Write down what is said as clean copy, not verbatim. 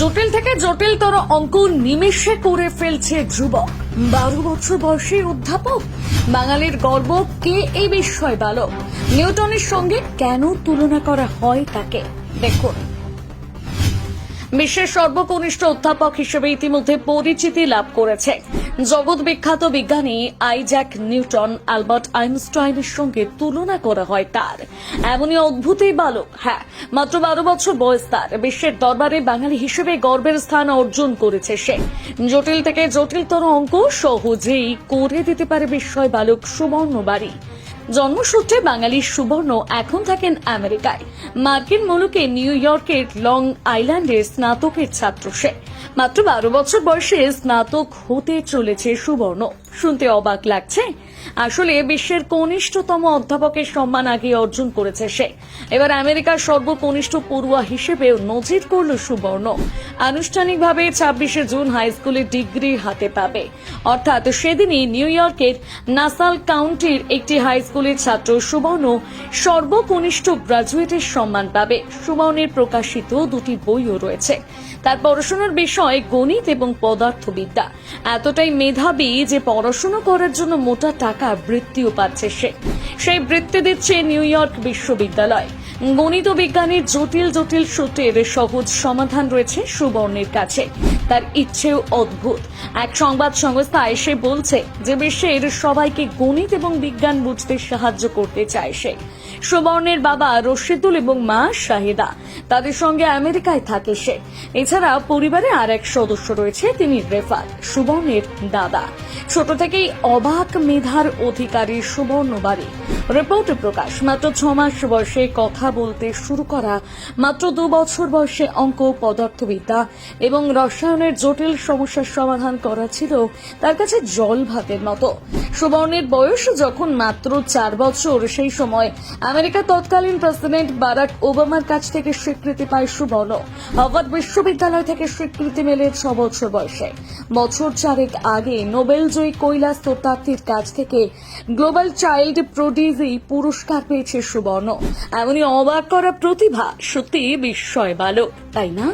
জটিল থেকে জটিলতর অঙ্ক নিমেষে করে ফেলছে যুবক। 12 বছর বয়সী অধ্যাপক। বাঙালির গর্ব কে এই বিস্ময় বালক? নিউটনের সঙ্গে কেন তুলনা করা হয় তাকে দেখুন। বিশ্বের সর্বকনিষ্ঠ অধ্যাপক হিসেবে ইতিমধ্যে পরিচিতি লাভ করেছে জগৎ বিখ্যাত বিজ্ঞানী আইজ্যাক নিউটন। আলবার্ট আইনস্টাইনের সঙ্গে তুলনা করা হয় তার। এমনই অদ্ভুত এই বালক, হ্যাঁ, মাত্র 12 বছর বয়স তার। বিশ্বের দরবারে বাঙালি হিসেবে গর্বের স্থান অর্জন করেছে সে। জটিল থেকে জটিলতর অঙ্ক সহজেই করে দিতে পারে বিস্ময় বালক সুবর্ণ বাড়ি। জন্মসূত্রে বাঙালি সুবর্ণ এখন থাকেন আমেরিকায়। মার্কিন মুলুকে নিউ ইয়র্কের লং আইল্যান্ডের স্নাতকের ছাত্র সে। মাত্র 12 বছর বয়সে স্নাতক হতে চলেছে সুবর্ণ। শুনতে অবাক লাগছে? আসলে বিশ্বের কনিষ্ঠতম অধ্যাপকের সম্মান আগে অর্জন করেছে সে। এবার আমেরিকার সর্বকনিষ্ঠ পড়ুয়া হিসেবেও নজির করল সুবর্ণ। আনুষ্ঠানিকভাবে 26শে জুন হাই স্কুলের ডিগ্রি হাতে পাবে। অর্থাৎ সেদিনই নিউ ইয়র্কের নাসাল কাউন্টির একটি হাই স্কুলের ছাত্র সুবর্ণ সর্বকনিষ্ঠ গ্রাজুয়েটের সম্মান পাবে। সুবর্ণের প্রকাশিত দুটি বইও রয়েছে। তার পড়াশোনার বিষয় গণিত এবং পদার্থবিদ্যা। এতটাই মেধাবী যে পড়াশোনা করার জন্য মোটা টাকা বৃত্তিও পাচ্ছে সে। সেই বৃত্তি দিচ্ছে নিউ ইয়র্ক বিশ্ববিদ্যালয়। গণিত বিজ্ঞানের জটিল জটিল সূত্রের সহজ সমাধান রয়েছে সুবর্ণের কাছে। তার ইচ্ছেও অদ্ভুত। এক সংবাদ সংস্থায় সে বলছে যে বিশ্বের সবাইকে গণিত এবং বিজ্ঞান বুঝতে সাহায্য করতে চায় সে। সুবর্ণের বাবা রশিদুল এবং মা শাহিদা। তাদের সঙ্গে আমেরিকায় থাকে সে। এছাড়া পরিবারে আর এক সদস্য রয়েছে, তিনি রেফাত, সুবর্ণের দাদা। ছোট থেকেই অবাক মেধার অধিকারী সুবর্ণ বাড়ি। রিপোর্টে প্রকাশ, মাত্র 6 মাস বয়সে কথা বলতে শুরু করা, মাত্র 2 বছর বয়সে অঙ্ক, পদার্থবিদ্যা এবং রসায়নের জটিল সমস্যার সমাধান করা ছিল তার কাছে জল ভাতের মতো। সুবর্ণের বয়স যখন মাত্র 4 বছর, সেই সময় আমেরিকার তৎকালীন প্রেসিডেন্ট বারাক ওবামার কাছ থেকে স্বীকৃতি পায় সুবর্ণ। হার্ভার্ড বিশ্ববিদ্যালয় থেকে স্বীকৃতি মেলে 6 বছর বয়সে। বছর 4 আগে নোবেলজয়ী কৈলাস সত্যার্থীর কাছ থেকে গ্লোবাল চাইল্ড প্রডিজি পুরস্কার পেয়েছে সুবর্ণ। এমনই অবাক করা প্রতিভা, সত্যি বিস্ময় বালক, তাই না?